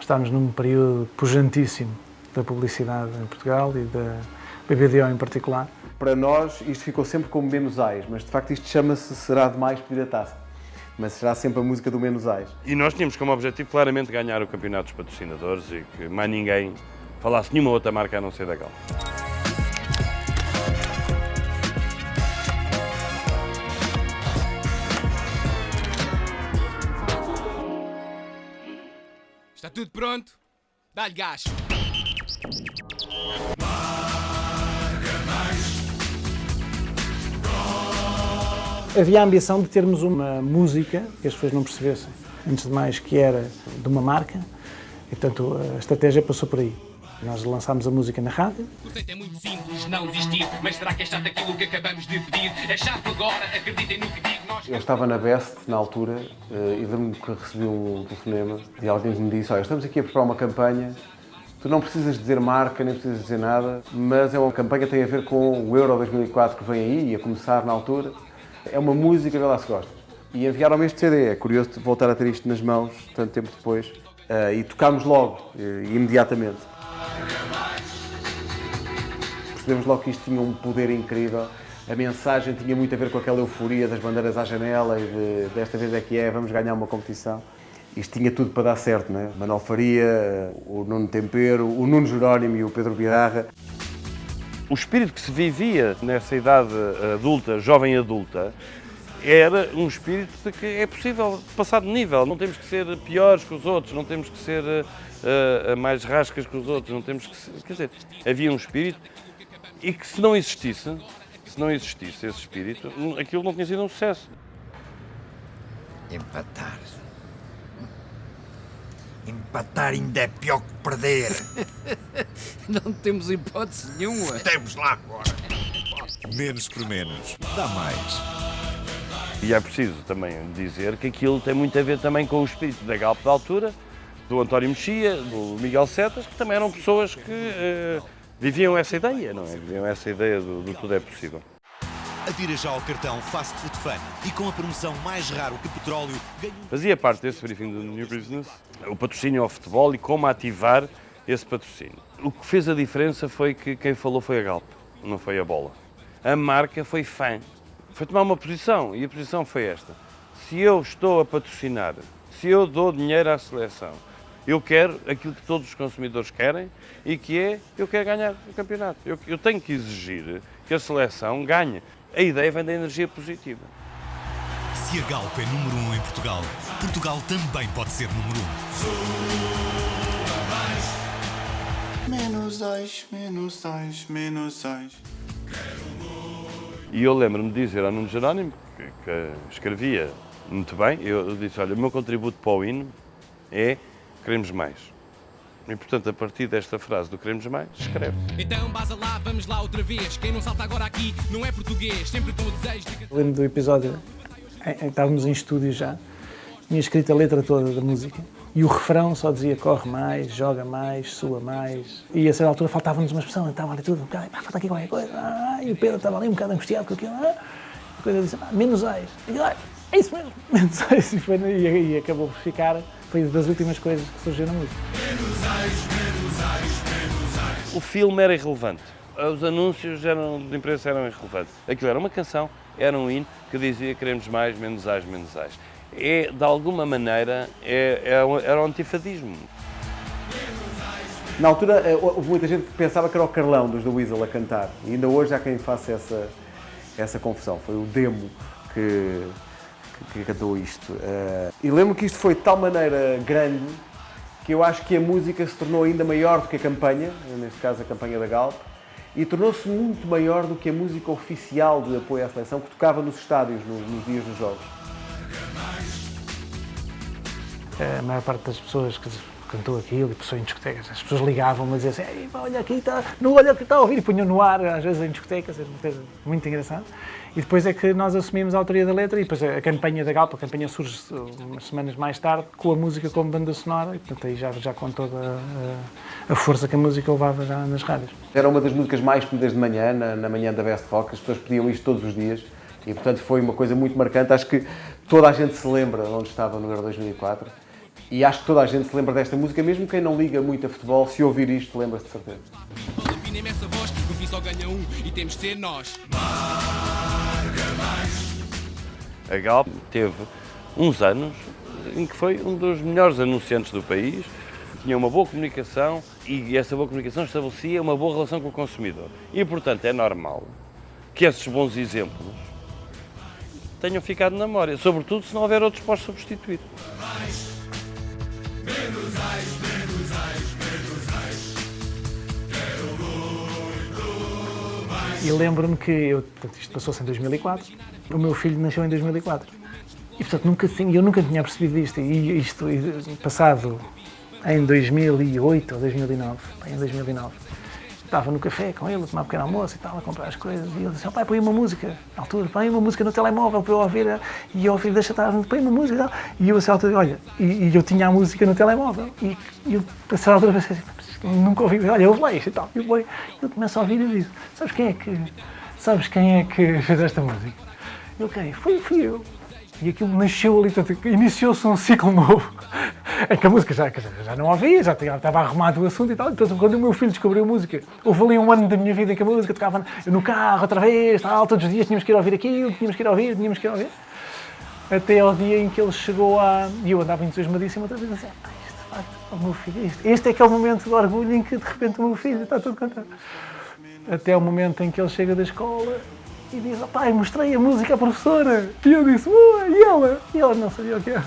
estamos num período pujantíssimo da publicidade em Portugal e da BBDO em particular. Para nós isto ficou sempre como Menos Ais, mas de facto isto chama-se Será Demais Pedir a Taça. Mas será sempre a música do Menos Ais. E nós tínhamos como objetivo claramente ganhar o campeonato dos patrocinadores e que mais ninguém falasse nenhuma outra marca a não ser da Galp. Está tudo pronto? Dá-lhe gás! Havia a ambição de termos uma música que as pessoas não percebessem, antes de mais, que era de uma marca, e portanto a estratégia passou por aí. Nós lançámos a música na rádio. O conceito é muito simples, não desistir, mas será que é chato aquilo que acabamos de pedir? É chato agora, acreditem no que digo, nós... Eu estava na Best, na altura, e lembro-me que recebi um telefonema de alguém que me disse: olha, estamos aqui a preparar uma campanha, tu não precisas dizer marca, nem precisas dizer nada, mas é uma campanha que tem a ver com o Euro 2004 que vem aí, ia começar na altura. É uma música, vê lá se gosta. E enviaram-me este CD, é curioso voltar a ter isto nas mãos, tanto tempo depois, e tocámos logo, imediatamente. Percebemos logo que isto tinha um poder incrível, a mensagem tinha muito a ver com aquela euforia das bandeiras à janela e de desta vez é que é, vamos ganhar uma competição. Isto tinha tudo para dar certo, não é? Manuel Faria, o Nuno Tempero, o Nuno Jerónimo e o Pedro Bidarra. O espírito que se vivia nessa idade adulta, jovem adulta, era um espírito de que é possível passar de nível. Não temos que ser piores que os outros, não temos que ser mais rascas que os outros, não temos que ser... Quer dizer, havia um espírito e que se não existisse esse espírito, aquilo não tinha sido um sucesso. Empatar. Empatar ainda é pior que perder. Não temos hipótese nenhuma. Temos lá agora. Menos por menos, dá mais. E é preciso também dizer que aquilo tem muito a ver também com o espírito da Galp da altura, do António Mexia, do Miguel Setas, que também eram pessoas que viviam essa ideia, não é? Viviam essa ideia do tudo é possível. Atira já ao cartão Fast Food Fun e com a promoção mais raro que petróleo ganha... Fazia parte desse briefing do New Business, o patrocínio ao futebol e como ativar esse patrocínio. O que fez a diferença foi que quem falou foi a Galp, não foi a bola. A marca foi fã, foi tomar uma posição e a posição foi esta. Se eu estou a patrocinar, se eu dou dinheiro à seleção, eu quero aquilo que todos os consumidores querem e que é, eu quero ganhar o campeonato. Eu tenho que exigir que a seleção ganhe. A ideia vem da energia positiva. Se a Galp é número 1 em Portugal, Portugal também pode ser número 1. Menos Ais, menos Ais, menos Ais. E eu lembro-me de dizer ao Nuno Jerónimo, que escrevia muito bem, eu disse, olha, o meu contributo para o hino é queremos mais. E, portanto, a partir desta frase do queremos mais, escreve. Então, basa lá, vamos lá outra vez. Quem não salta agora aqui não é português, sempre com o desejo de... Lembro do episódio, estávamos em estúdio já, tinha escrito a letra toda da música e o refrão só dizia corre mais, joga mais, sua mais. E a certa altura faltava-nos uma expressão, estava ali tudo, falta aqui qualquer coisa. E o Pedro estava ali um bocado angustiado com aquilo. A coisa disse, menos Ais. É isso mesmo, menos Ais. E acabou por ficar, foi das últimas coisas que surgiu na música. O filme era irrelevante, os anúncios de imprensa eram irrelevantes. Aquilo era uma canção, era um hino que dizia queremos mais, menos Ais, menos Ais. É, de alguma maneira, era um antifadismo. Na altura, houve muita gente que pensava que era o Carlão dos The Weasel a cantar. E ainda hoje há quem faça essa confusão. Foi o Demo que cantou isto. E lembro que isto foi de tal maneira grande que eu acho que a música se tornou ainda maior do que a campanha, neste caso a campanha da Galp, e tornou-se muito maior do que a música oficial de apoio à seleção que tocava nos estádios, nos dias dos jogos. A maior parte das pessoas que cantou aquilo e passou em discotecas, as pessoas ligavam-me a dizer assim, olha aqui, não olha o que está a ouvir, e punham no ar, às vezes em discotecas, é uma coisa muito engraçada. E depois é que nós assumimos a autoria da letra e depois a campanha da Galp, a campanha surge umas semanas mais tarde, com a música como banda sonora, e portanto aí já com toda a força que a música levava já nas rádios. Era uma das músicas mais pedidas de manhã, na manhã da Best Rock, as pessoas pediam isto todos os dias e portanto foi uma coisa muito marcante, acho que toda a gente se lembra de onde estava no Euro 2004. E acho que toda a gente se lembra desta música, mesmo quem não liga muito a futebol, se ouvir isto, lembra-se de certeza. Afinem essa voz, no fim só ganha um e temos de ser nós. A Galp teve uns anos em que foi um dos melhores anunciantes do país, tinha uma boa comunicação e essa boa comunicação estabelecia uma boa relação com o consumidor. E, portanto, é normal que esses bons exemplos tenham ficado na memória, sobretudo se não houver outros para os substituir. E lembro-me que isto passou-se em 2004, o meu filho nasceu em 2004. E, portanto, eu nunca tinha percebido isto. E isto, passado em 2008 ou 2009, em 2009, estava no café com ele, a tomar um pequeno almoço e tal, a comprar as coisas. E ele disse, pai, põe uma música. Na altura, põe uma música no telemóvel para eu ouvir. E eu ouvi, deixa estar, põe uma música e tal. E eu, a certa altura, olha, e eu tinha a música no telemóvel. E eu, a certa altura, pensei assim, nunca ouvi, olha, eu ouvi lá isto e tal. E eu começo a ouvir e disse, sabes quem é que fez esta música? Eu, quem? Fui eu. E aquilo nasceu ali, iniciou-se um ciclo novo, em que a música já não ouvia, já estava arrumado o assunto e tal. Então, quando o meu filho descobriu a música, houve ali um ano da minha vida em que a música tocava no carro outra vez, tal, todos os dias tínhamos que ir ouvir aquilo, tínhamos que ir ouvir. Até ao dia em que ele chegou e eu andava entusiasmadíssimo outra vez, assim, isto de facto é o meu filho, este é que é o momento de orgulho em que de repente o meu filho está todo contente. Até o momento em que ele chega da escola e diz, pai, mostrei a música à professora. E eu disse, boa, e ela? E ela não sabia o que era.